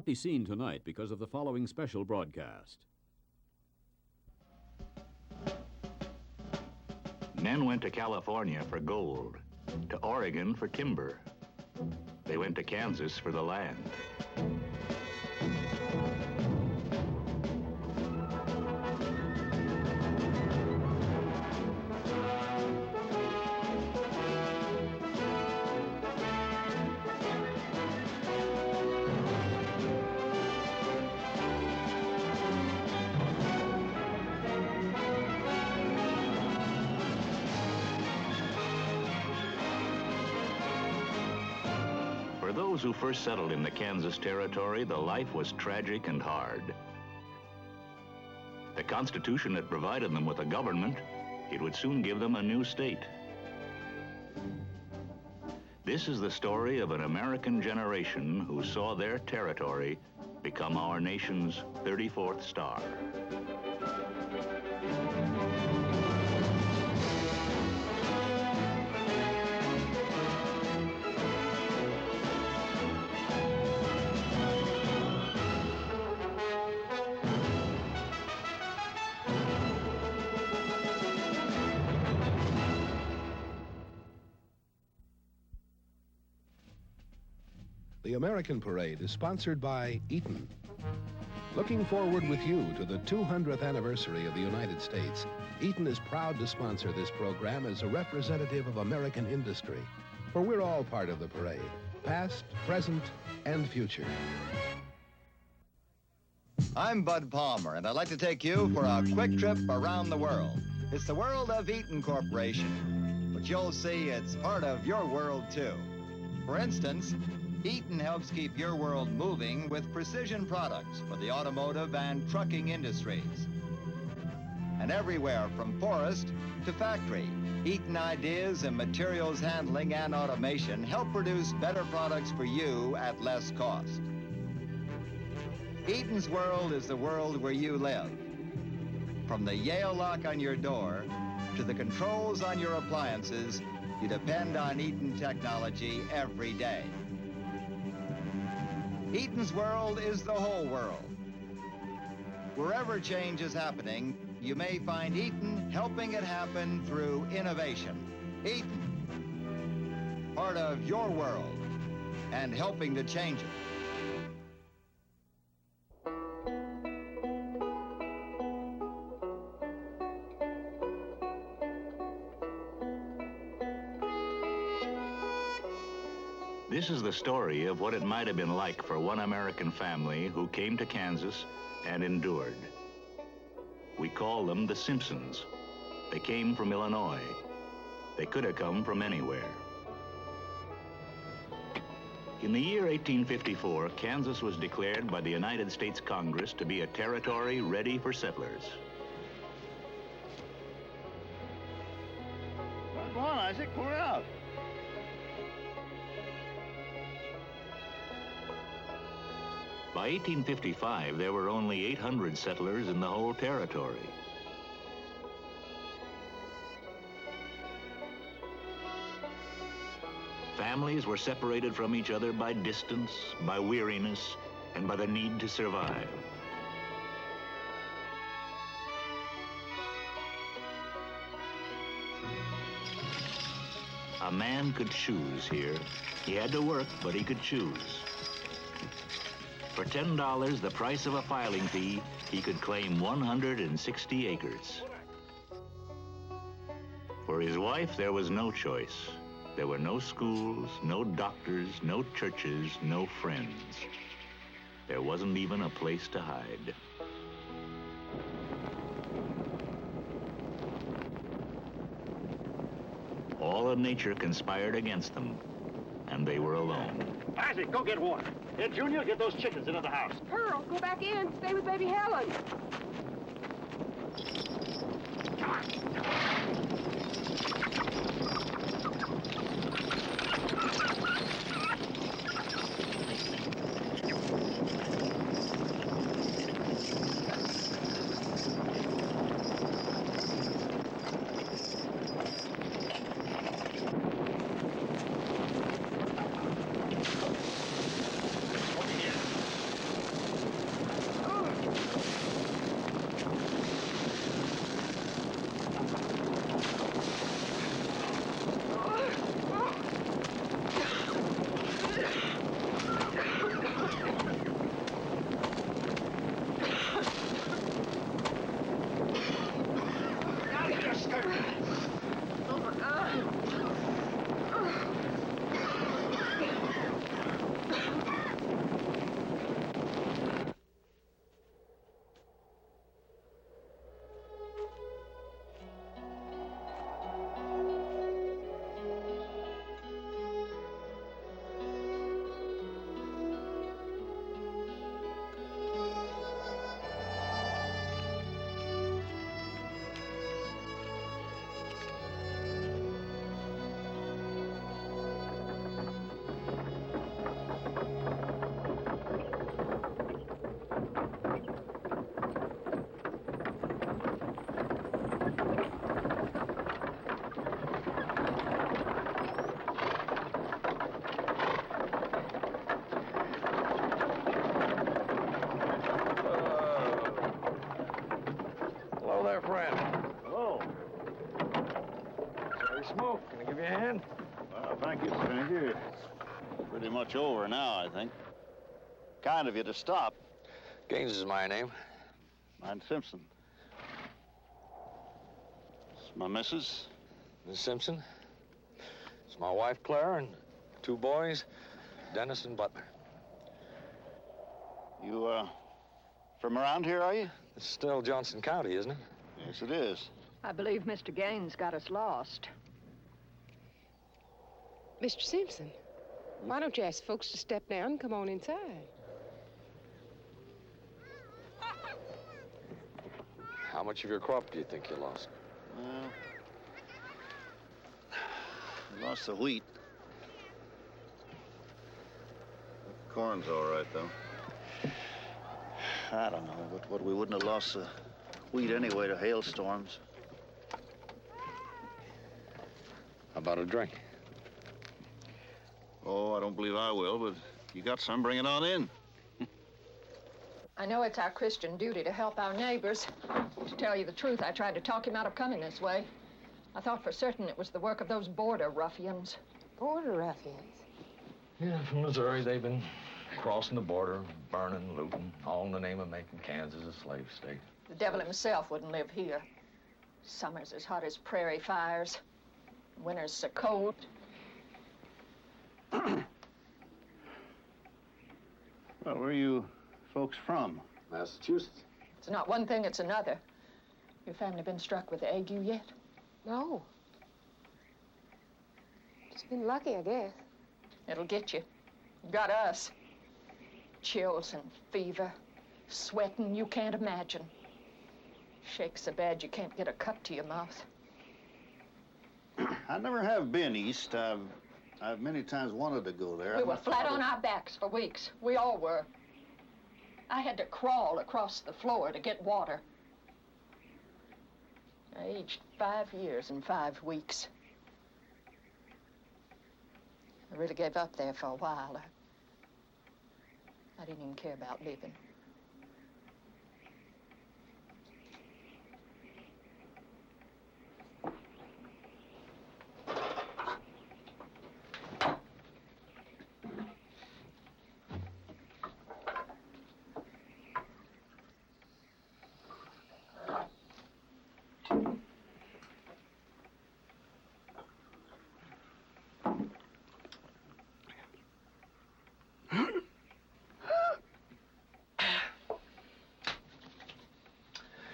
Be seen tonight because of the following special broadcast. Men went to California for gold, to Oregon for timber. They went to Kansas for the land. For those who first settled in the Kansas Territory, the life was tragic and hard. The Constitution had provided them with a government. It would soon give them a new state. This is the story of an American generation who saw their territory become our nation's 34th star. The American Parade is sponsored by Eaton. Looking forward with you to the 200th anniversary of the United States, Eaton is proud to sponsor this program as a representative of American industry. For we're all part of the parade, past, present, and future. I'm Bud Palmer, and I'd like to take you for a quick trip around the world. It's the world of Eaton Corporation, but you'll see it's part of your world, too. For instance, Eaton helps keep your world moving with precision products for the automotive and trucking industries. And everywhere from forest to factory, Eaton ideas in materials handling and automation help produce better products for you at less cost. Eaton's world is the world where you live. From the Yale lock on your door to the controls on your appliances, you depend on Eaton technology every day. Eaton's world is the whole world. Wherever change is happening, you may find Eaton helping it happen through innovation. Eaton, part of your world and helping to change it. This is the story of what it might have been like for one American family who came to Kansas and endured. We call them the Simpsons. They came from Illinois. They could have come from anywhere. In the year 1854, Kansas was declared by the United States Congress to be a territory ready for settlers. Well, go on, Isaac, pour it out. By 1855, there were only 800 settlers in the whole territory. Families were separated from each other by distance, by weariness, and by the need to survive. A man could choose here. He had to work, but he could choose. For $10, the price of a filing fee, he could claim 160 acres. For his wife, there was no choice. There were no schools, no doctors, no churches, no friends. There wasn't even a place to hide. All of nature conspired against them, and they were alone. Isaac, go get water. Hey, Junior, get those chickens into the house. Pearl, go back in. Stay with baby Helen. there, friend. Hello. Sorry, Smoke. Can I give you a hand? Thank you, stranger. It's pretty much over now, I think. Kind of you to stop. Gaines is my name. Mine's Simpson. It's my missus. Miss Simpson. It's my wife, Clara, and 2 boys, Dennis and Butler. You, from around here, are you? It's still Johnson County, isn't it? Yes, it is. I believe Mr. Gaines got us lost. Mr. Simpson, why don't you ask folks to step down and come on inside? How much of your crop do you think you lost? Well, we lost the wheat. The corn's all right, though. I don't know, but we wouldn't have lost the wheat anyway to hailstorms. How about a drink? Oh, I don't believe I will, but if you got some, bring it on in. I know it's our Christian duty to help our neighbors. To tell you the truth, I tried to talk him out of coming this way. I thought for certain it was the work of those border ruffians. Border ruffians? Yeah, from Missouri, they've been crossing the border, burning, looting, all in the name of making Kansas a slave state. The devil himself wouldn't live here. Summer's as hot as prairie fires. Winter's so cold. Well, where are you folks from? Massachusetts. It's not one thing, it's another. Your family been struck with the ague yet? No. Just been lucky, I guess. It'll get you. Got us. Chills and fever, sweating you can't imagine. Shakes so bad you can't get a cup to your mouth. I never have been east. I've many times wanted to go there. We were flat on our backs for weeks. We all were. I had to crawl across the floor to get water. I aged 5 years and 5 weeks. I really gave up there for a while. I didn't even care about living.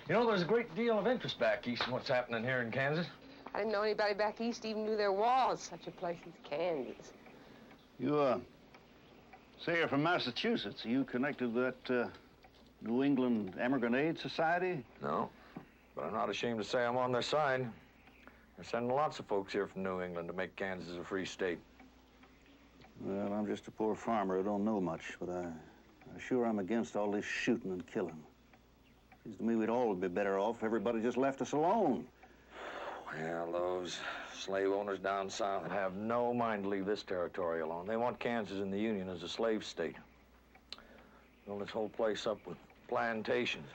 You know, there's a great deal of interest back east in what's happening here in Kansas. I didn't know anybody back east even knew there was such a place as Kansas. You, say you're from Massachusetts. Are you connected with that, New England Emigrant Aid Society? No, but I'm not ashamed to say I'm on their side. They're sending lots of folks here from New England to make Kansas a free state. Well, I'm just a poor farmer who don't know much, but I sure am against all this shooting and killing. Seems to me we'd all be better off if everybody just left us alone. Well, those slave owners down south have no mind to leave this territory alone. They want Kansas in the Union as a slave state. Build this whole place up with plantations.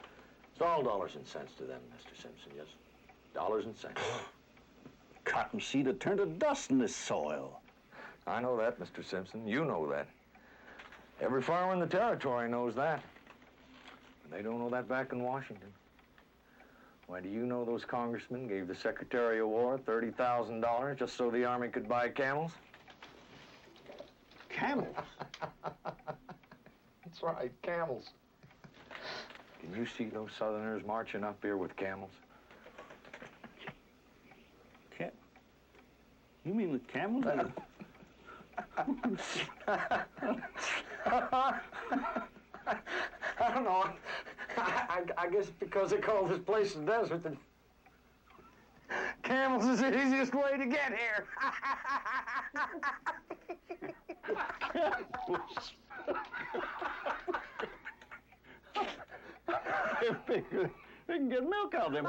It's all dollars and cents to them, Mr. Simpson, yes. Dollars and cents. Cottonseed had turned to dust in this soil. I know that, Mr. Simpson. You know that. Every farmer in the territory knows that. And they don't know that back in Washington. Why, do you know those congressmen gave the Secretary of War $30,000 just so the Army could buy camels? Camels? That's right, camels. Can you see those Southerners marching up here with camels? You mean the camels? I don't know. I guess because they call this place the desert, that camels is the easiest way to get here. They can get milk out of them.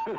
The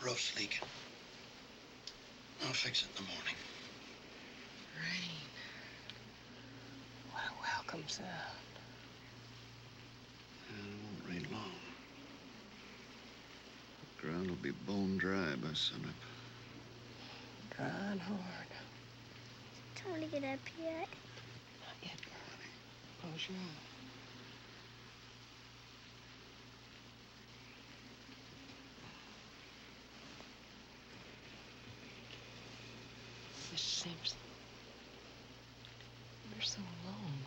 roof's leaking. I'll fix it in the morning. Rain. What a welcome sound. It won't rain long. The ground will be bone dry by sunup. Drying hard. Tony get up yet? Not yet, girlie. Close your eyes. Miss Simpson, you're so alone.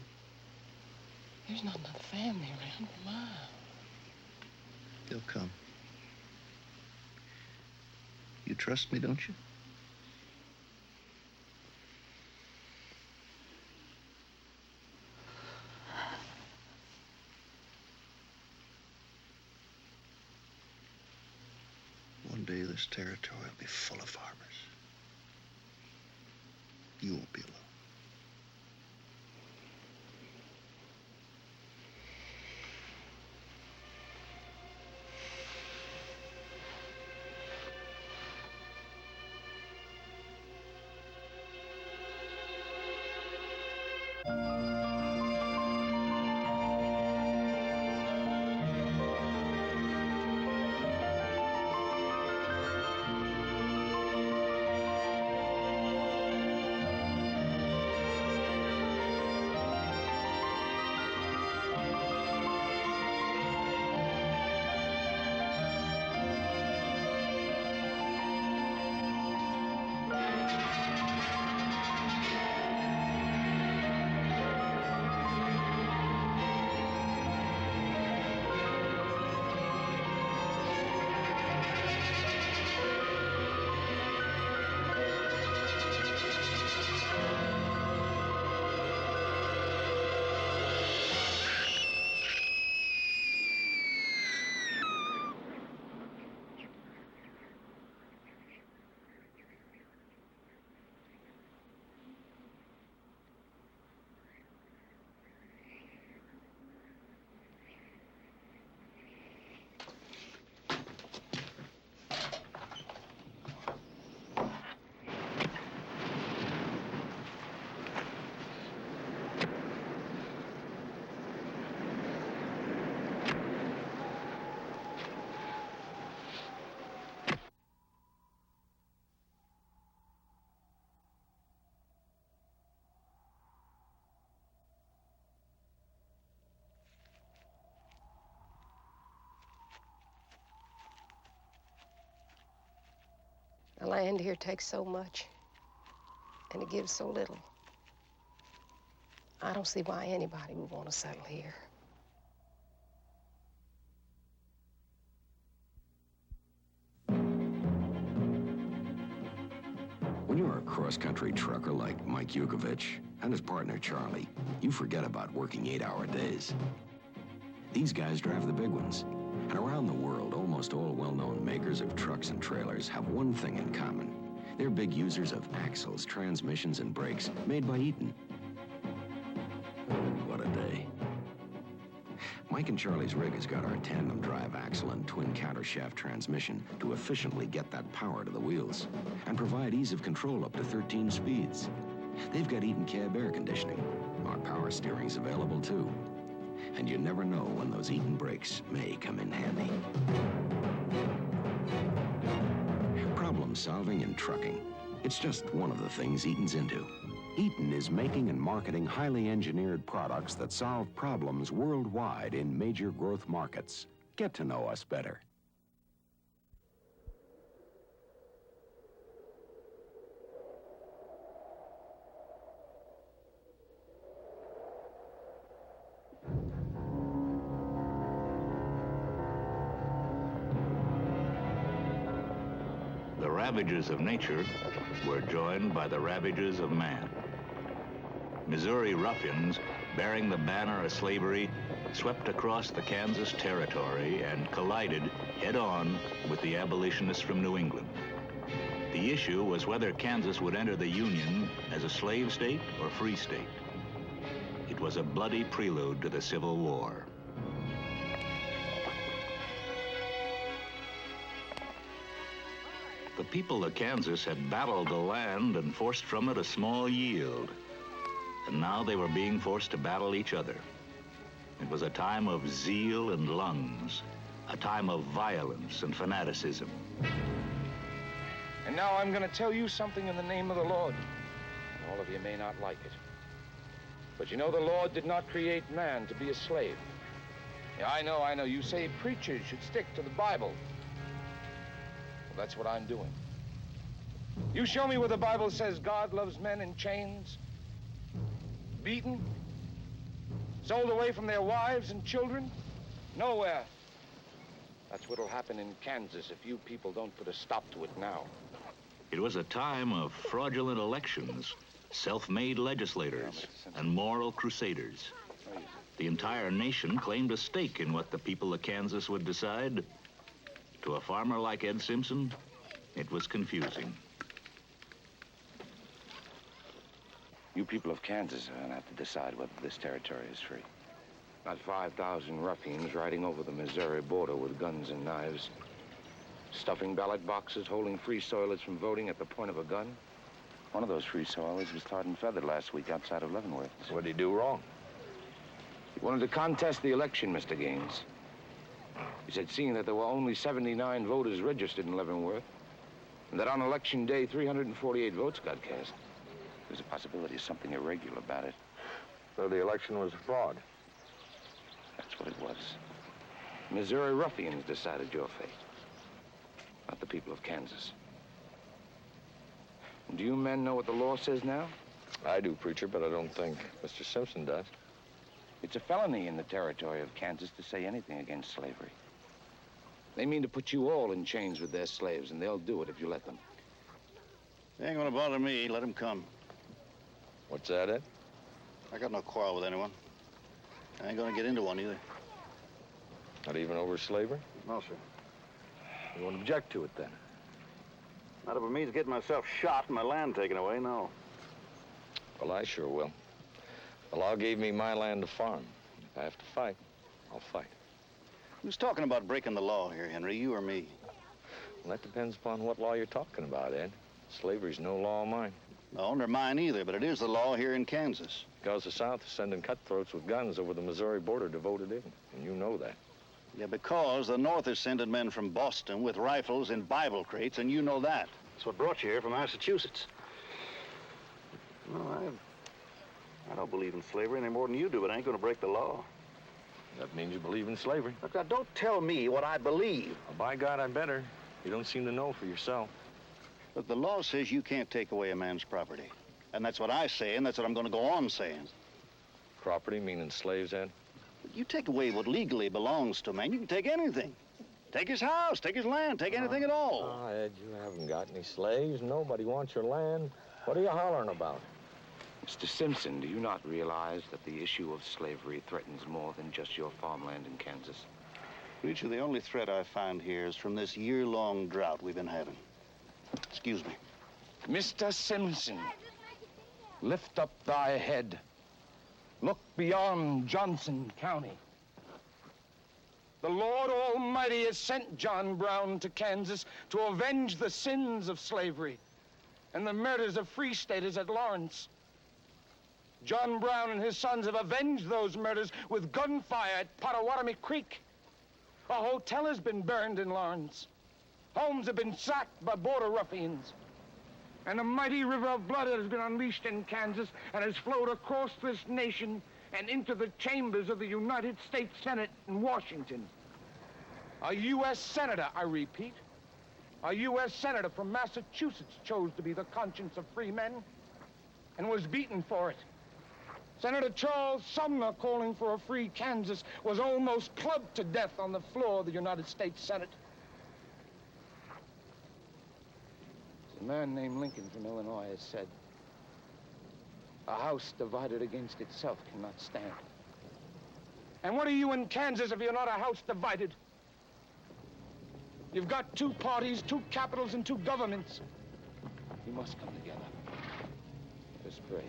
There's not another family around for miles. They'll come. You trust me, don't you? One day this territory will be full of farmers. You won't be alone. The land here takes so much, and it gives so little. I don't see why anybody would want to settle here. When you're a cross-country trucker like Mike Yukovich and his partner Charlie, you forget about working 8-hour days. These guys drive the big ones. And around the world, almost all well-known makers of trucks and trailers have one thing in common. They're big users of axles, transmissions, and brakes made by Eaton. What a day. Mike and Charlie's rig has got our tandem drive axle and twin countershaft transmission to efficiently get that power to the wheels and provide ease of control up to 13 speeds. They've got Eaton cab air conditioning. Our power steering's available too. And you never know when those Eaton brakes may come in handy. Problem solving in trucking. It's just one of the things Eaton's into. Eaton is making and marketing highly engineered products that solve problems worldwide in major growth markets. Get to know us better. ravages of nature were joined by the ravages of man. Missouri ruffians, bearing the banner of slavery, swept across the Kansas territory and collided head-on with the abolitionists from New England. The issue was whether Kansas would enter the Union as a slave state or free state. It was a bloody prelude to the Civil War. The people of Kansas had battled the land and forced from it a small yield. And now they were being forced to battle each other. It was a time of zeal and lungs, a time of violence and fanaticism. And now I'm going to tell you something in the name of the Lord. All of you may not like it. But you know the Lord did not create man to be a slave. Yeah, I know. You say preachers should stick to the Bible. Well, that's what I'm doing. You show me where the Bible says God loves men in chains, beaten, sold away from their wives and children? Nowhere. That's what'll happen in Kansas if you people don't put a stop to it now. It was a time of fraudulent elections, self-made legislators, and moral crusaders. The entire nation claimed a stake in what the people of Kansas would decide. To a farmer like Ed Simpson, it was confusing. You people of Kansas are going to have to decide whether this territory is free. Not 5,000 ruffians riding over the Missouri border with guns and knives, stuffing ballot boxes, holding free soilers from voting at the point of a gun. One of those free soilers was tarred and feathered last week outside of Leavenworth. What did he do wrong? He wanted to contest the election, Mr. Gaines. He said, seeing that there were only 79 voters registered in Leavenworth, and that on election day, 348 votes got cast, there's a possibility of something irregular about it. So the election was a fraud. That's what it was. Missouri ruffians decided your fate, not the people of Kansas. Do you men know what the law says now? I do, preacher, but I don't think Mr. Simpson does. It's a felony in the territory of Kansas to say anything against slavery. They mean to put you all in chains with their slaves, and they'll do it if you let them. They ain't gonna bother me. Let them come. What's that, Ed? I got no quarrel with anyone. I ain't gonna get into one either. Not even over slavery? No, sir. You won't object to it, then? Not if it means getting myself shot and my land taken away, no. Well, I sure will. The law gave me my land to farm. If I have to fight, I'll fight. Who's talking about breaking the law here, Henry, you or me? Well, that depends upon what law you're talking about, Ed. Slavery's no law of mine. No, nor mine either, but it is the law here in Kansas. Because the South is sending cutthroats with guns over the Missouri border to vote it in, and you know that. Yeah, because the North is sending men from Boston with rifles in Bible crates, and you know that. That's what brought you here from Massachusetts. No, I don't believe in slavery any more than you do, but I ain't gonna break the law. That means you believe in slavery. Look, now, don't tell me what I believe. Well, by God, I better. You don't seem to know for yourself. Look, the law says you can't take away a man's property. And that's what I say, and that's what I'm gonna go on saying. Property, meaning slaves, Ed? You take away what legally belongs to a man, you can take anything. Take his house, take his land, take anything at all. Oh, Ed, you haven't got any slaves. Nobody wants your land. What are you hollering about? Mr. Simpson, do you not realize that the issue of slavery threatens more than just your farmland in Kansas? Preacher, the only threat I find here is from this year-long drought we've been having. Excuse me. Mr. Simpson, lift up thy head. Look beyond Johnson County. The Lord Almighty has sent John Brown to Kansas to avenge the sins of slavery and the murders of free staters at Lawrence. John Brown and his sons have avenged those murders with gunfire at Pottawatomie Creek. A hotel has been burned in Lawrence. Homes have been sacked by border ruffians. And a mighty river of blood has been unleashed in Kansas and has flowed across this nation and into the chambers of the United States Senate in Washington. A U.S. Senator, I repeat, a U.S. Senator from Massachusetts chose to be the conscience of free men and was beaten for it. Senator Charles Sumner, calling for a free Kansas, was almost clubbed to death on the floor of the United States Senate. A man named Lincoln from Illinois has said, "A house divided against itself cannot stand." And what are you in Kansas if you're not a house divided? You've got two parties, two capitals, and two governments. You must come together. Let's pray.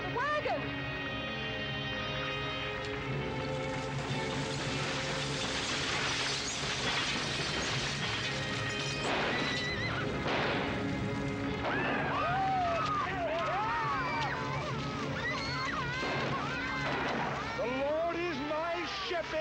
The wagon! The Lord is my shepherd.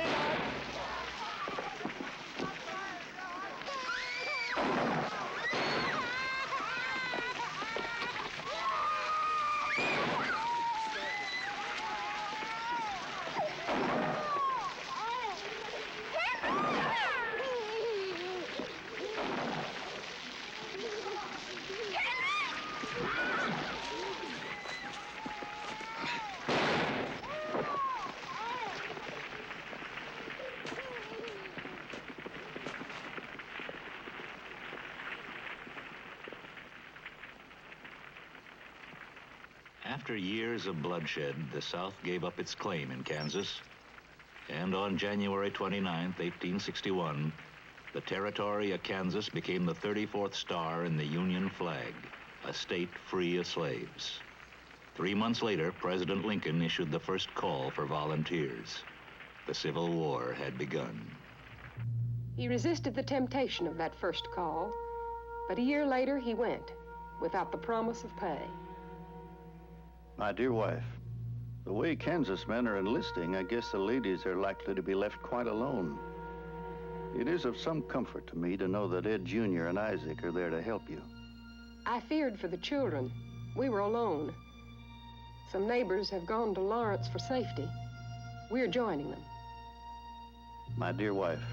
After years of bloodshed, the South gave up its claim in Kansas. And on January 29th, 1861, the territory of Kansas became the 34th star in the Union flag, a state free of slaves. 3 months later, President Lincoln issued the first call for volunteers. The Civil War had begun. He resisted the temptation of that first call, but a year later he went, without the promise of pay. My dear wife, the way Kansas men are enlisting, I guess the ladies are likely to be left quite alone. It is of some comfort to me to know that Ed Jr. and Isaac are there to help you. I feared for the children. We were alone. Some neighbors have gone to Lawrence for safety. We're joining them. My dear wife,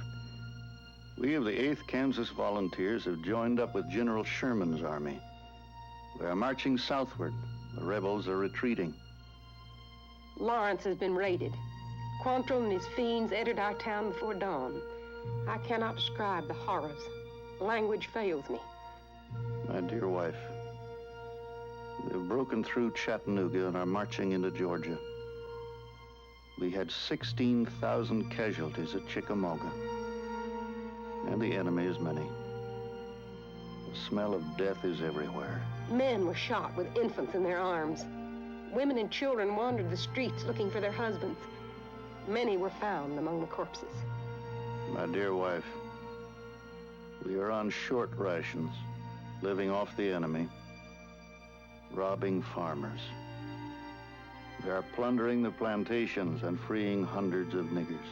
we of the 8th Kansas Volunteers have joined up with General Sherman's army. We are marching southward. The rebels are retreating. Lawrence has been raided. Quantrill and his fiends entered our town before dawn. I cannot describe the horrors. Language fails me. My dear wife, they've broken through Chattanooga and are marching into Georgia. We had 16,000 casualties at Chickamauga, and the enemy is many. The smell of death is everywhere. Men were shot with infants in their arms. Women and children wandered the streets looking for their husbands. Many were found among the corpses. My dear wife, we are on short rations, living off the enemy, robbing farmers. We are plundering the plantations and freeing hundreds of niggers.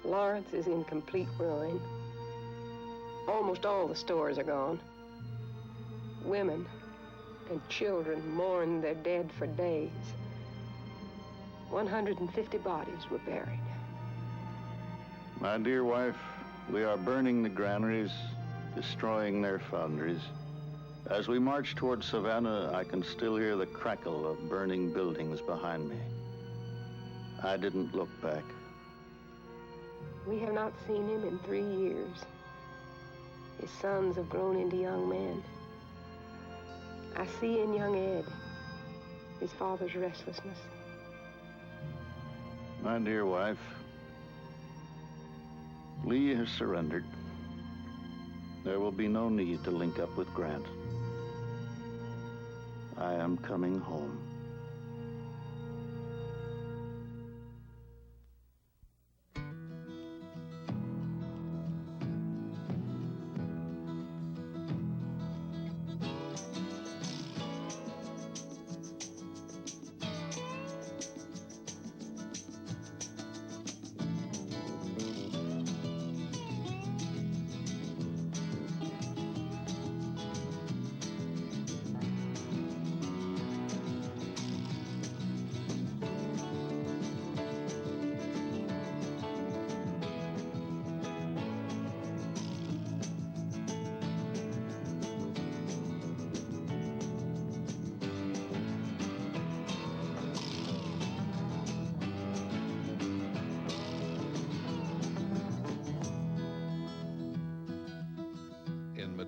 Lawrence is in complete ruin. Almost all the stores are gone. Women and children mourned their dead for days. 150 bodies were buried. My dear wife, we are burning the granaries, destroying their foundries. As we march toward Savannah, I can still hear the crackle of burning buildings behind me. I didn't look back. We have not seen him in 3 years. His sons have grown into young men. I see in young Ed his father's restlessness. My dear wife, Lee has surrendered. There will be no need to link up with Grant. I am coming home.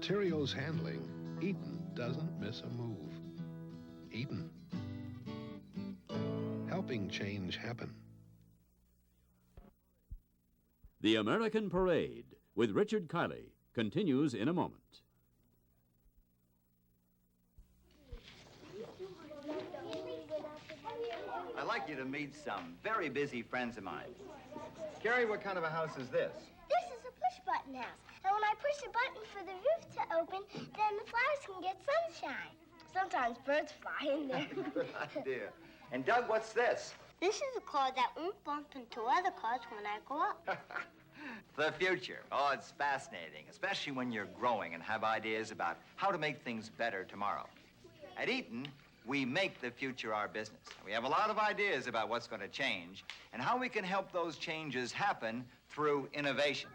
materials handling, Eaton doesn't miss a move. Eaton, helping change happen. The American Parade with Richard Kiley continues in a moment. I'd like you to meet some very busy friends of mine. Carrie, what kind of a house is this? This is a push-button house. And when I push the button for the roof to open, then the flowers can get sunshine. Sometimes birds fly in there. Good idea. And Doug, what's this? This is a car that won't bump into other cars when I go up. The future. Oh, it's fascinating, especially when you're growing and have ideas about how to make things better tomorrow. At Eaton, we make the future our business. We have a lot of ideas about what's going to change and how we can help those changes happen through innovation.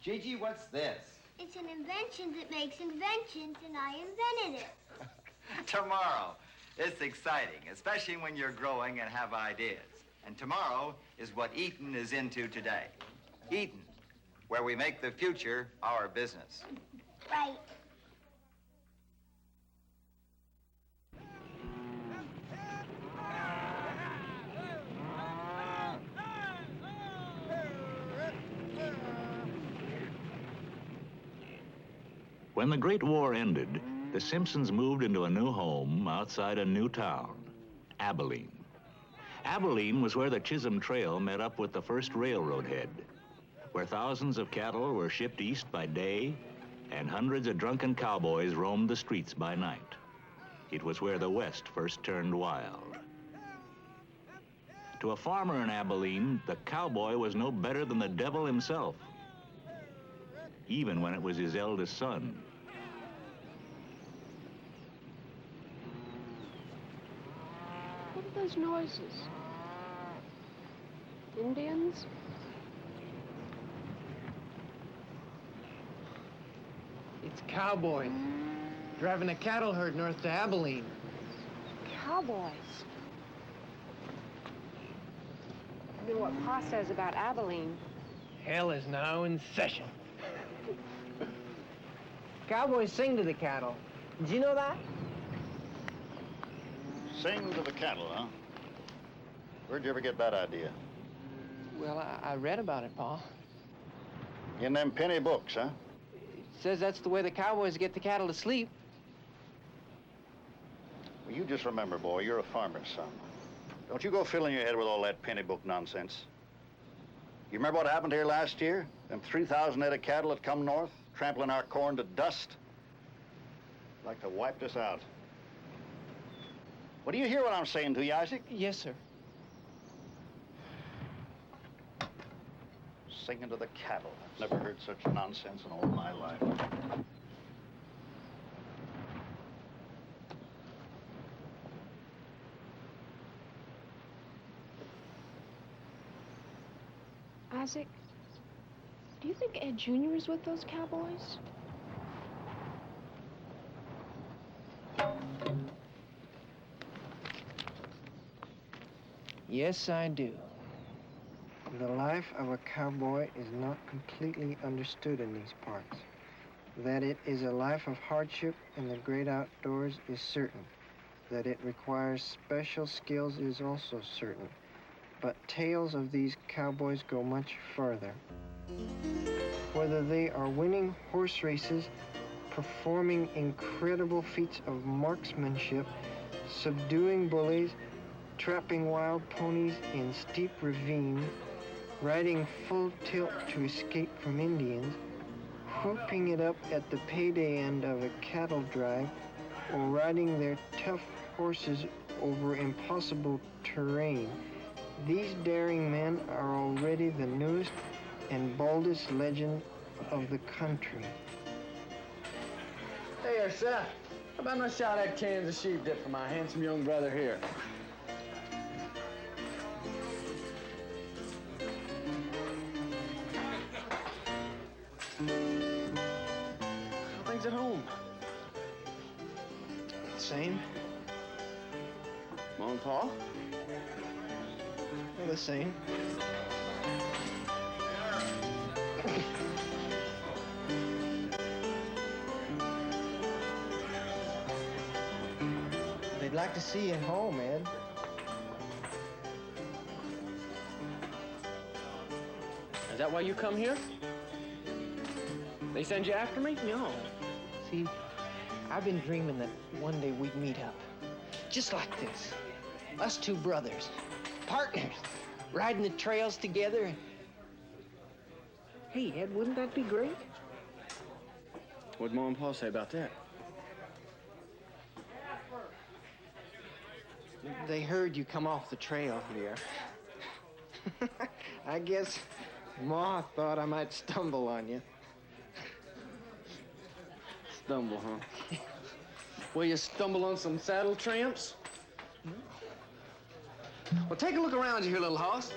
Gigi, what's this? It's an invention that makes inventions, and I invented it. Tomorrow. It's exciting, especially when you're growing and have ideas. And tomorrow is what Eaton is into today. Eaton, where we make the future our business. Right. When the Great War ended, the Simpsons moved into a new home outside a new town, Abilene. Abilene was where the Chisholm Trail met up with the first railroad head, where thousands of cattle were shipped east by day and hundreds of drunken cowboys roamed the streets by night. It was where the West first turned wild. To a farmer in Abilene, the cowboy was no better than the devil himself, even when it was his eldest son. What are those noises? Indians? It's cowboys driving a cattle herd north to Abilene. Cowboys. I know what Pa says about Abilene. Hell is now in session. Cowboys sing to the cattle. Did you know that? Sing to the cattle, huh? Where'd you ever get that idea? Well, I read about it, Pa. In them penny books, huh? It says that's the way the cowboys get the cattle to sleep. Well, you just remember, boy, you're a farmer's son. Don't you go filling your head with all that penny book nonsense. You remember what happened here last year? Them 3,000 head of cattle that come north, trampling our corn to dust? Like to wipe us out. Well, do you hear what I'm saying to you, Isaac? Yes, sir. Singing to the cattle. I've never heard such nonsense in all my life. Isaac, do you think Ed Jr. is with those cowboys? Yes, I do. The life of a cowboy is not completely understood in these parts. That it is a life of hardship in the great outdoors is certain. That it requires special skills is also certain. But tales of these cowboys go much further. Whether they are winning horse races, performing incredible feats of marksmanship, subduing bullies, trapping wild ponies in steep ravines, riding full tilt to escape from Indians, whooping it up at the payday end of a cattle drive, or riding their tough horses over impossible terrain, these daring men are already the newest and boldest legend of the country. Hey, Seth, how about a shot at Kansas sheep dip for my handsome young brother here? How things at home? Same. Mom and Pa? They're the same. they'd like to see you at home, Ed. Is that why you come here? They send you after me? No. See, I've been dreaming that one day we'd meet up. Just like this. Us two brothers. Partners. Riding the trails together. Hey, Ed, wouldn't that be great? What'd Mom and Pa say about that? They heard you come off the trail here. I guess Ma thought I might stumble on you. Stumble, huh? Will you stumble on some saddle tramps? Well, take a look around you here, little hoss.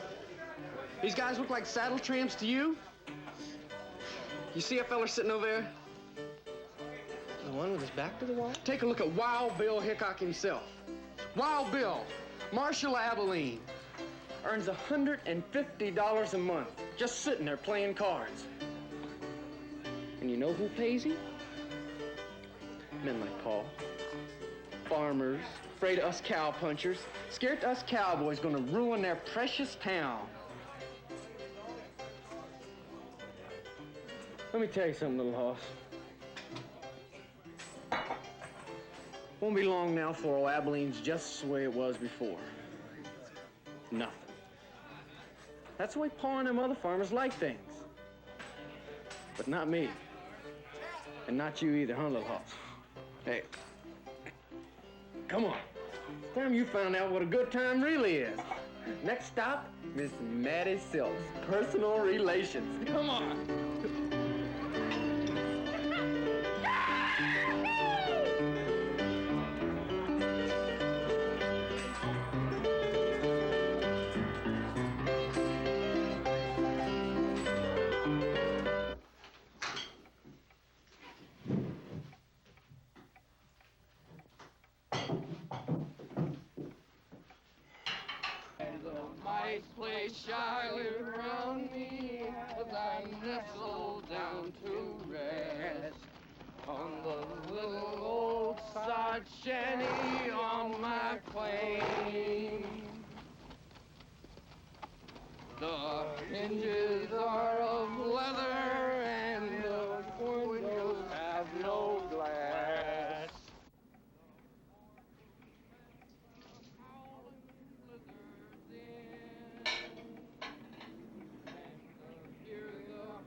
These guys look like saddle tramps to you? You see a fella sitting over there? The one with his back to the wall? Take a look at Wild Bill Hickok himself. Wild Bill, Marshall Abilene, earns $150 a month just sitting there playing cards. And you know who pays him? Men like Paul. Farmers, afraid of us cowpunchers, scared us cowboys gonna ruin their precious town. Let me tell you something, little hoss. Won't be long now for old Abilene's just the way it was before. Nothing. That's the way Pa and them other farmers like things. But not me. And not you either, huh, little hoss? Hey, come on. It's time you found out what a good time really is. Next stop, Miss Mattie Silks, personal relations. Come on. Place shyly around me as I nestle down to rest on the little old sod shanty on my claim. The hinges are of leather and the windows have no glass.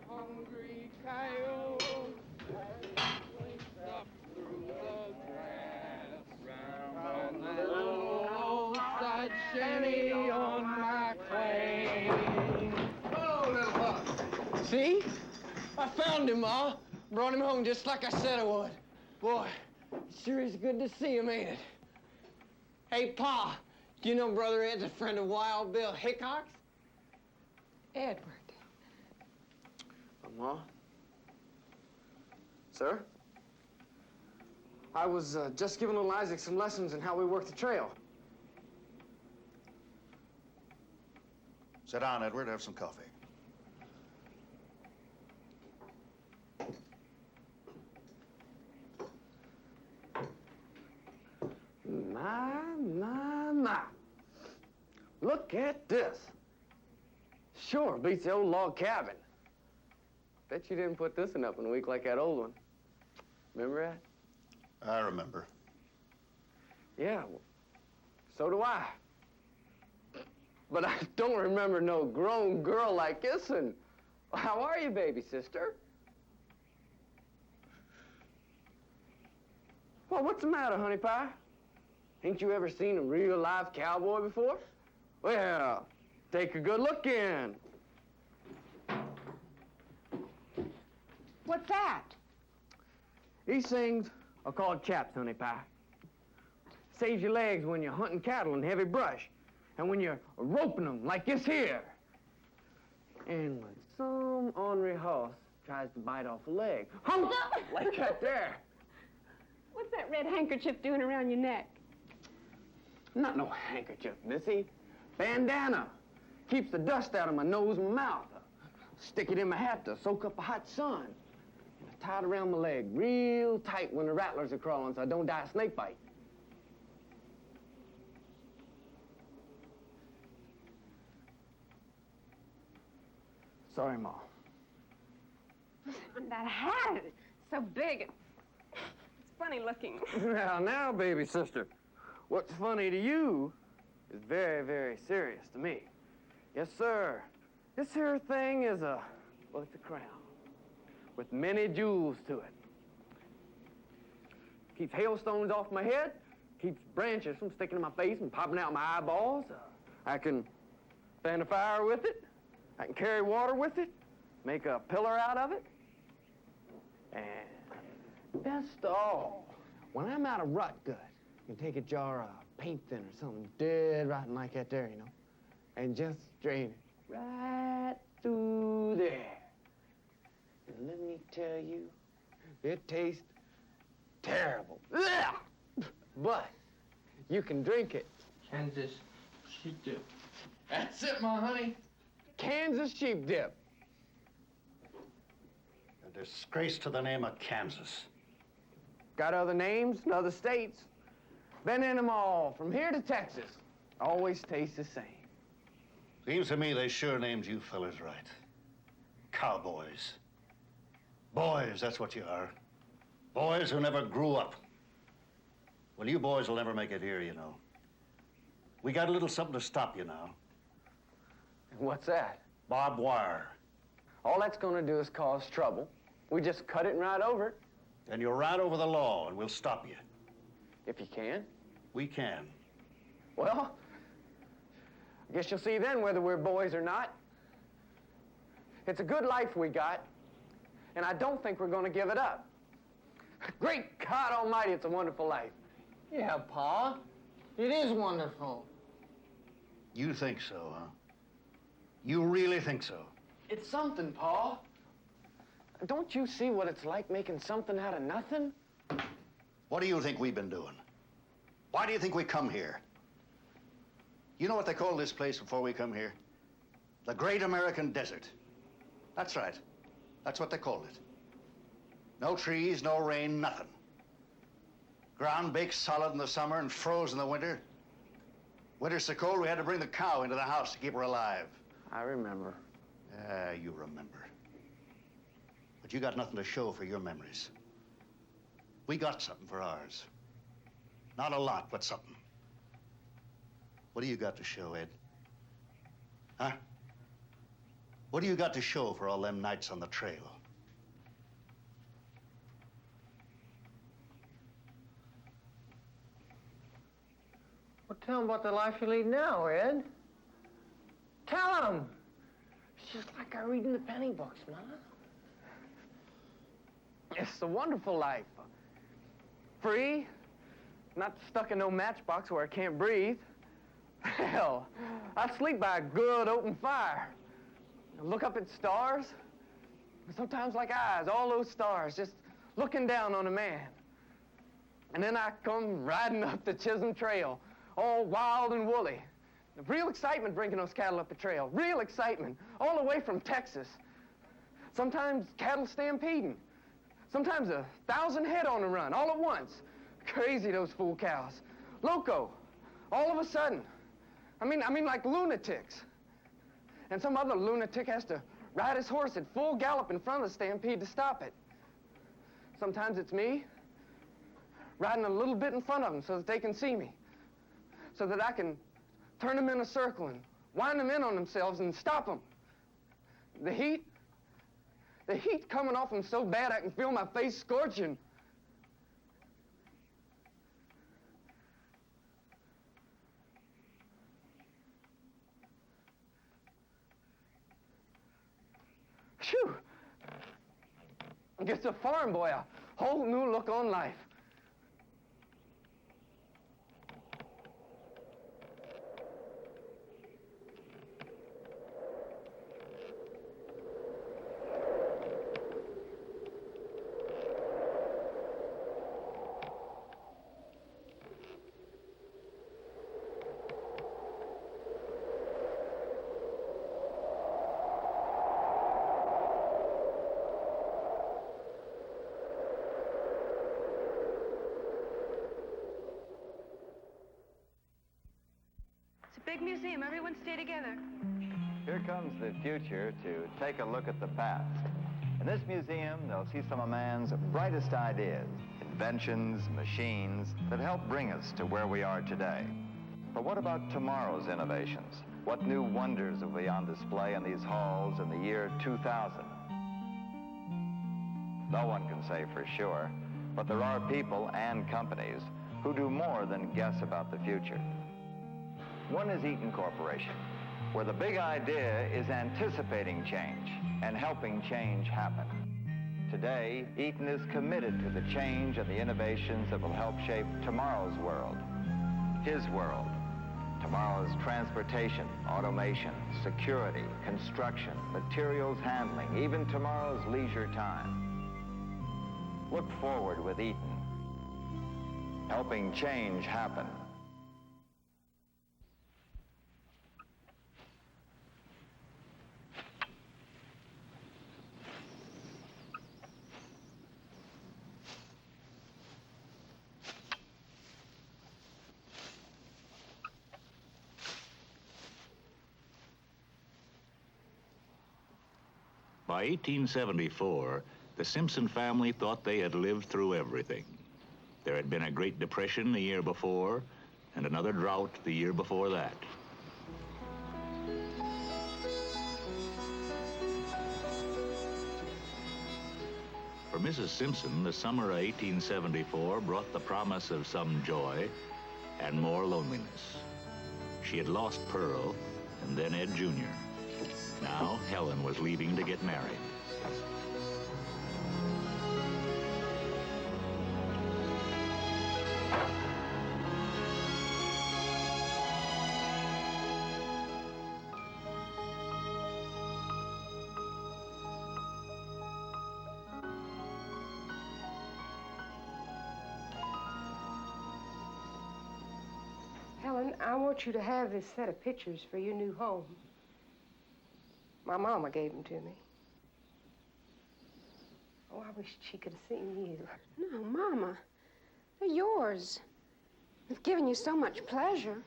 Hungry coyote up through the grass round the little old side shanty on my claim. Oh, little buck. See? I found him, Ma. Brought him home just like I said I would. Boy, it sure is good to see him, ain't it? Hey, Pa, do you know Brother Ed's a friend of Wild Bill Hickok's? Edward. Ma? Sir? I was just giving little Isaac some lessons in how we work the trail. Sit down, Edward. Have some coffee. My. Look at this. Sure beats the old log cabin. Bet you didn't put this one up in a week like that old one. Remember that? I remember. Yeah, well, so do I. But I don't remember no grown girl like this one. How are you, baby sister? Well, what's the matter, honey pie? Ain't you ever seen a real live cowboy before? Well, take a good look in. What's that? These things are called chaps, honey pie. Saves your legs when you're hunting cattle in heavy brush, and when you're roping them like this here. And when some ornery horse tries to bite off a leg, hump, like that there. What's that red handkerchief doing around your neck? Not no handkerchief, missy. Bandana. Keeps the dust out of my nose and mouth. Stick it in my hat to soak up the hot sun. Tie it around my leg real tight when the rattlers are crawling so I don't die of snake bite. Sorry, Ma. That hat, it's so big. It's funny looking. Now, baby sister, what's funny to you is very, very serious to me. Yes, sir. This here thing is well, it's a crown with many jewels to it. Keeps hailstones off my head, keeps branches from sticking in my face and popping out my eyeballs. I can fan a fire with it. I can carry water with it, make a pillar out of it. And best of all, when I'm out of rut good, you can take a jar of paint thinner or something dead rotten like that there, you know, and just drain it right through there. And let me tell you, it tastes terrible. Ugh! But you can drink it. Kansas sheep dip. That's it, my honey. Kansas sheep dip. A disgrace to the name of Kansas. Got other names in other states. Been in them all, from here to Texas. Always tastes the same. Seems to me they sure named you fellas right. Cowboys. Boys, that's what you are. Boys who never grew up. Well, you boys will never make it here, you know. We got a little something to stop you now. What's that? Barbed wire. All that's gonna do is cause trouble. We just cut it and ride over it. Then you'll ride over the law and we'll stop you. If you can. We can. Well, I guess you'll see then whether we're boys or not. It's a good life we got, and I don't think we're gonna give it up. Great God Almighty, it's a wonderful life. Yeah, Pa. It is wonderful. You think so, huh? You really think so? It's something, Pa. Don't you see what it's like making something out of nothing? What do you think we've been doing? Why do you think we come here? You know what they called this place before we come here? The Great American Desert. That's right. That's what they called it. No trees, no rain, nothing. Ground baked solid in the summer and froze in the winter. Winter's so cold we had to bring the cow into the house to keep her alive. I remember. You remember. But you got nothing to show for your memories. We got something for ours. Not a lot, but something. What do you got to show, Ed? Huh? What do you got to show for all them nights on the trail? Well, tell him about the life you lead now, Ed. Tell him! It's just like I read in the penny books, Ma. It's a wonderful life. Free, not stuck in no matchbox where I can't breathe. Hell, I sleep by a good open fire. I look up at stars. Sometimes like eyes, all those stars just looking down on a man. And then I come riding up the Chisholm Trail, all wild and woolly. Real excitement bringing those cattle up the trail. Real excitement, all the way from Texas. Sometimes cattle stampeding. Sometimes 1,000 head on the run, all at once. Crazy, those fool cows. Loco, all of a sudden. I mean like lunatics. And some other lunatic has to ride his horse at full gallop in front of the stampede to stop it. Sometimes it's me, riding a little bit in front of them so that they can see me. So that I can turn them in a circle and wind them in on themselves and stop them. The heat coming off them so bad I can feel my face scorching. Phew! Gets a farm boy a whole new look on life. Big museum. Everyone stay together. Here comes the future to take a look at the past. In this museum, they'll see some of man's brightest ideas, inventions, machines that help bring us to where we are today. But what about tomorrow's innovations? What new wonders will be on display in these halls in the year 2000? No one can say for sure, but there are people and companies who do more than guess about the future. One is Eaton Corporation, where the big idea is anticipating change and helping change happen. Today, Eaton is committed to the change and the innovations that will help shape tomorrow's world, his world. Tomorrow's transportation, automation, security, construction, materials handling, even tomorrow's leisure time. Look forward with Eaton, helping change happen. By 1874, the Simpson family thought they had lived through everything. There had been a Great Depression the year before, and another drought the year before that. For Mrs. Simpson, the summer of 1874 brought the promise of some joy and more loneliness. She had lost Pearl, and then Ed Jr. Now, Helen was leaving to get married. Helen, I want you to have this set of pictures for your new home. My mama gave them to me. Oh, I wish she could have seen you. No, Mama. They're yours. They've given you so much pleasure.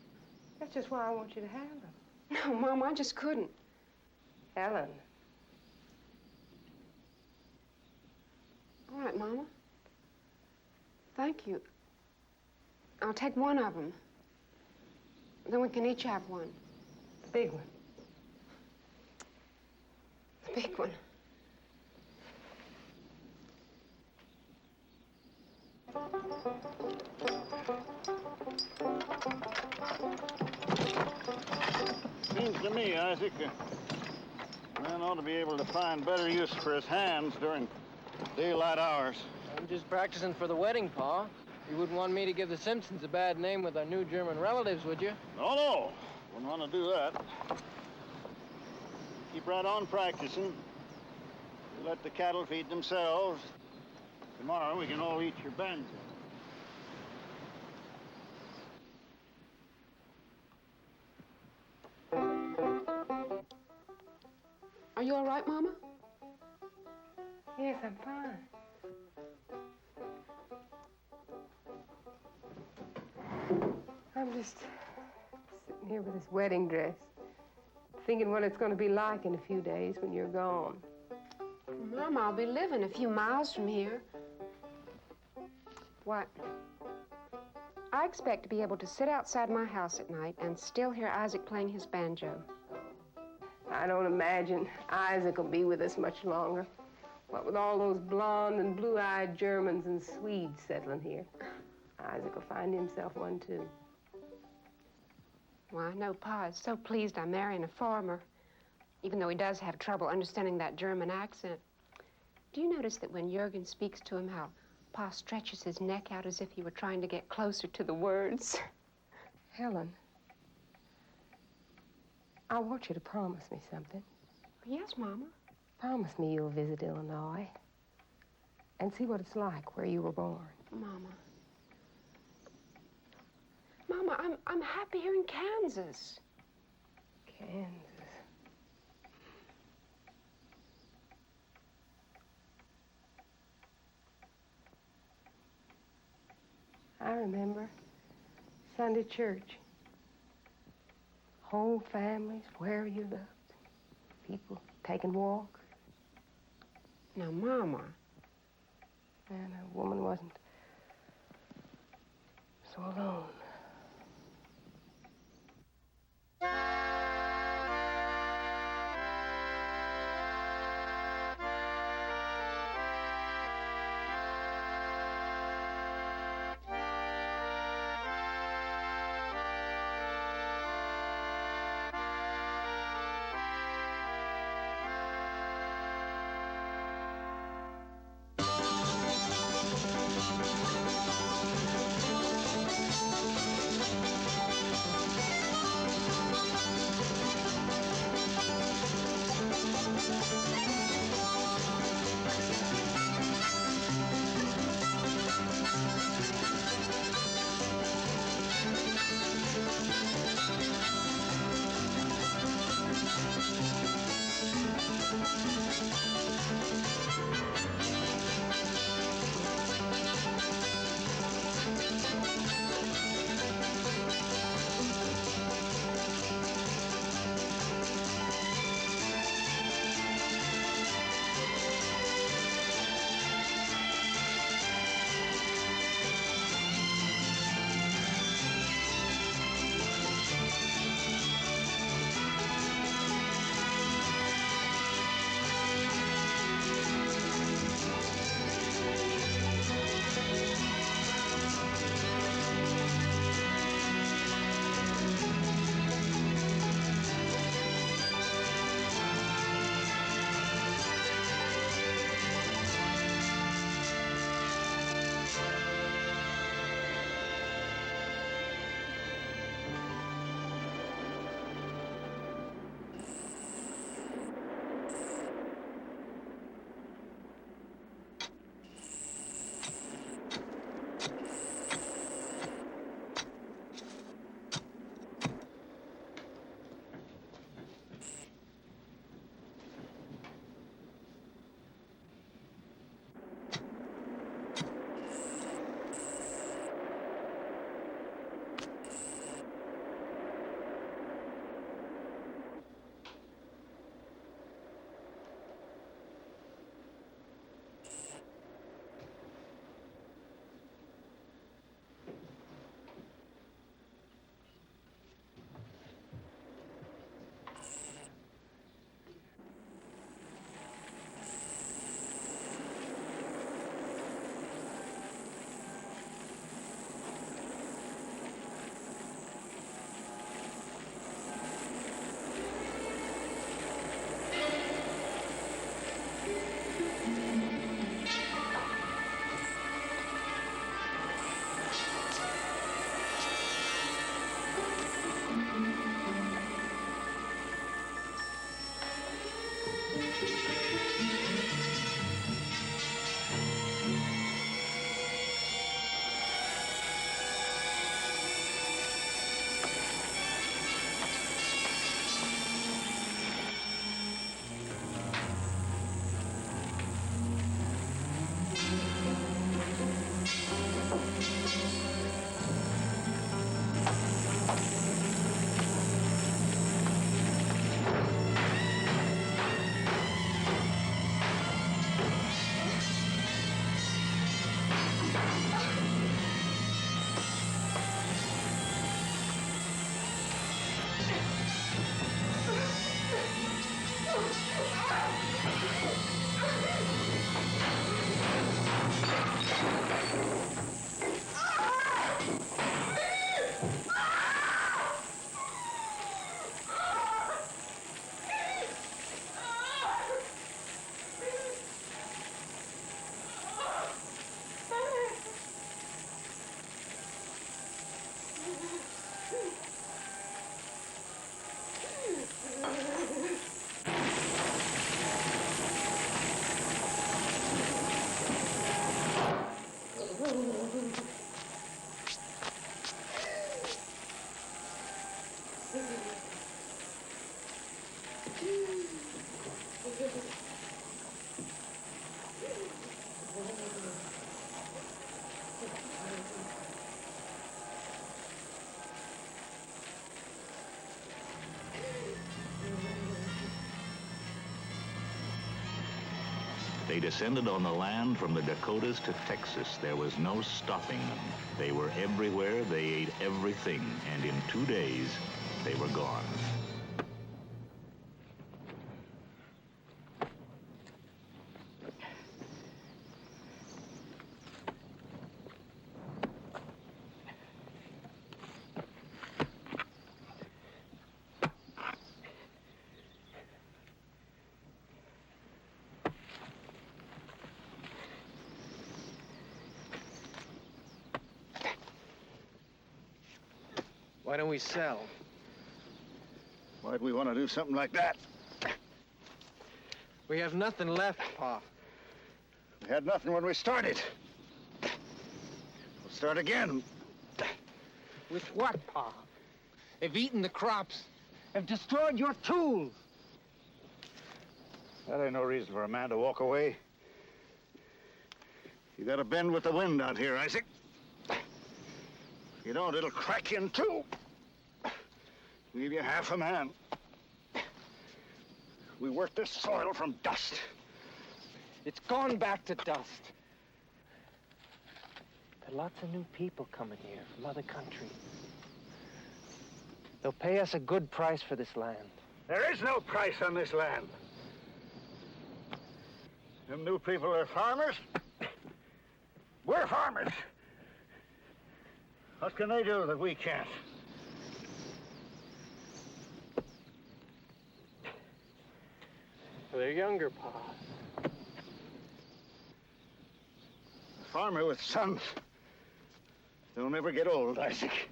That's just why I want you to have them. No, Mama, I just couldn't. Helen. All right, Mama. Thank you. I'll take one of them. Then we can each have one. The big one. The big one. Seems to me, Isaac, a man ought to be able to find better use for his hands during daylight hours. I'm just practicing for the wedding, Pa. You wouldn't want me to give the Simpsons a bad name with our new German relatives, would you? No, no. Wouldn't want to do that. Keep right on practicing. You let the cattle feed themselves. Tomorrow we can all eat your banjo. Are you all right, Mama? Yes, I'm fine. I'm just sitting here with this wedding dress, thinking what it's going to be like in a few days when you're gone. Mama, I'll be living a few miles from here. What? I expect to be able to sit outside my house at night and still hear Isaac playing his banjo. I don't imagine Isaac will be with us much longer. What with all those blonde and blue-eyed Germans and Swedes settling here, Isaac will find himself one, too. Well, I know Pa is so pleased I'm marrying a farmer, even though he does have trouble understanding that German accent. Do you notice that when Jurgen speaks to him, how Pa stretches his neck out as if he were trying to get closer to the words? Helen, I want you to promise me something. Yes, Mama. Promise me you'll visit Illinois and see what it's like where you were born. Mama. Mama, I'm happy here in Kansas. Kansas. I remember Sunday church. Whole families where you looked. people, taking walks. Now, Mama. And a woman wasn't so alone. they descended on the land from the Dakotas to Texas, there was no stopping them. They were everywhere, they ate everything, and in 2 days, they were gone. Why don't we sell? Why'd we want to do something like that? We have nothing left, Pa. We had nothing when we started. We'll start again. With what, Pa? They've eaten the crops, have destroyed your tools. That ain't no reason for a man to walk away. You gotta bend with the wind out here, Isaac. If you don't, it'll crack you in two. Leave you half a man. We worked this soil from dust. It's gone back to dust. There are lots of new people coming here from other countries. They'll pay us a good price for this land. There is no price on this land. Them new people are farmers. We're farmers. What can they do that we can't? They're younger, Pa. A farmer with sons don't ever get old, Isaac.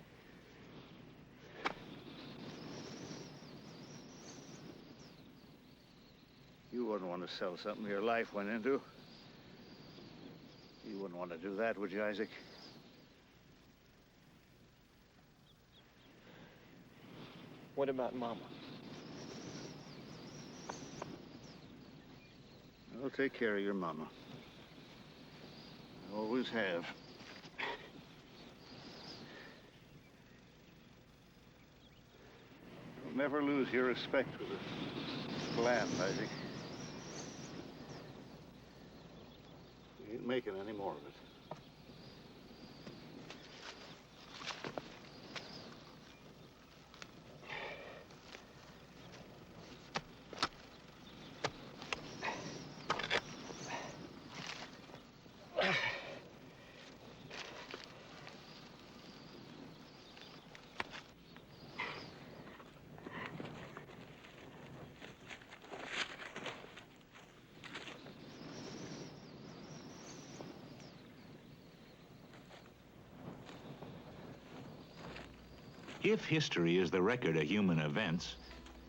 You wouldn't want to sell something your life went into. You wouldn't want to do that, would you, Isaac? What about Mama? I'll take care of your mama. I always have. You'll never lose your respect for this land, Isaac. You ain't making any more of it. If history is the record of human events,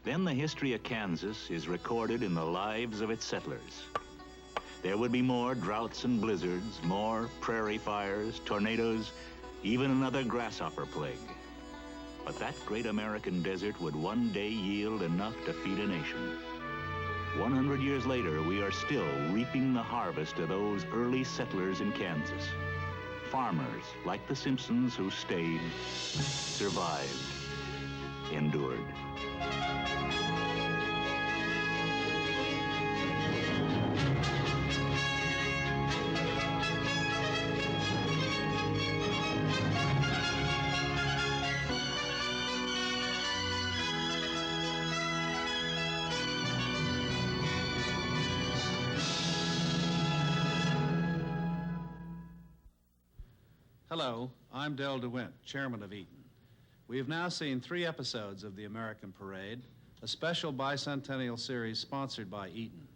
then the history of Kansas is recorded in the lives of its settlers. There would be more droughts and blizzards, more prairie fires, tornadoes, even another grasshopper plague. But that great American desert would one day yield enough to feed a nation. 100 years later, we are still reaping the harvest of those early settlers in Kansas. Farmers like the Simpsons who stayed, survived, endured. Hello, I'm Del DeWint, chairman of Eaton. We have now seen 3 episodes of the American Parade, a special bicentennial series sponsored by Eaton.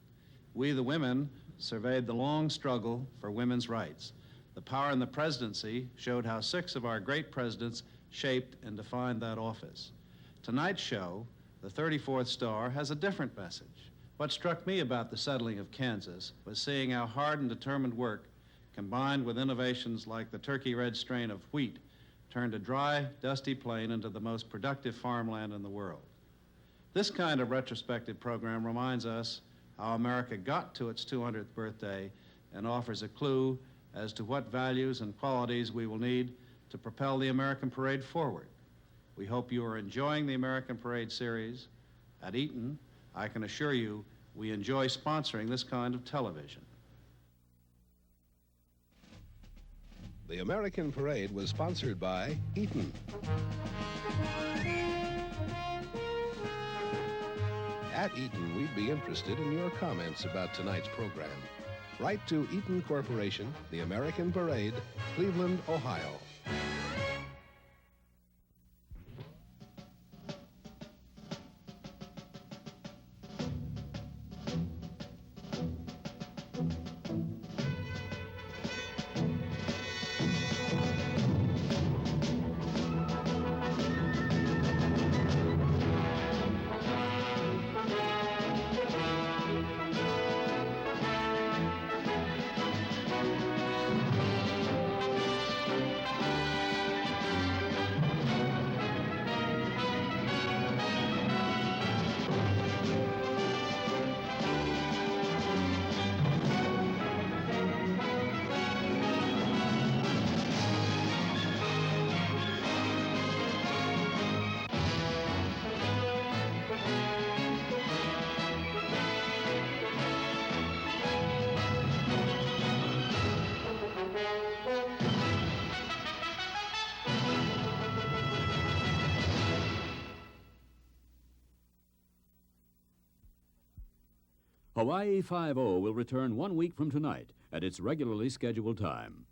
We, the women, surveyed the long struggle for women's rights. The Power in the Presidency showed how 6 of our great presidents shaped and defined that office. Tonight's show, the 34th Star, has a different message. What struck me about the settling of Kansas was seeing how hard and determined work combined with innovations like the turkey red strain of wheat, turned a dry, dusty plain into the most productive farmland in the world. This kind of retrospective program reminds us how America got to its 200th birthday and offers a clue as to what values and qualities we will need to propel the American Parade forward. We hope you are enjoying the American Parade series. At Eaton, I can assure you we enjoy sponsoring this kind of television. The American Parade was sponsored by Eaton. At Eaton, we'd be interested in your comments about tonight's program. Write to Eaton Corporation, The American Parade, Cleveland, Ohio. Hawaii Five-0 will return 1 week from tonight at its regularly scheduled time.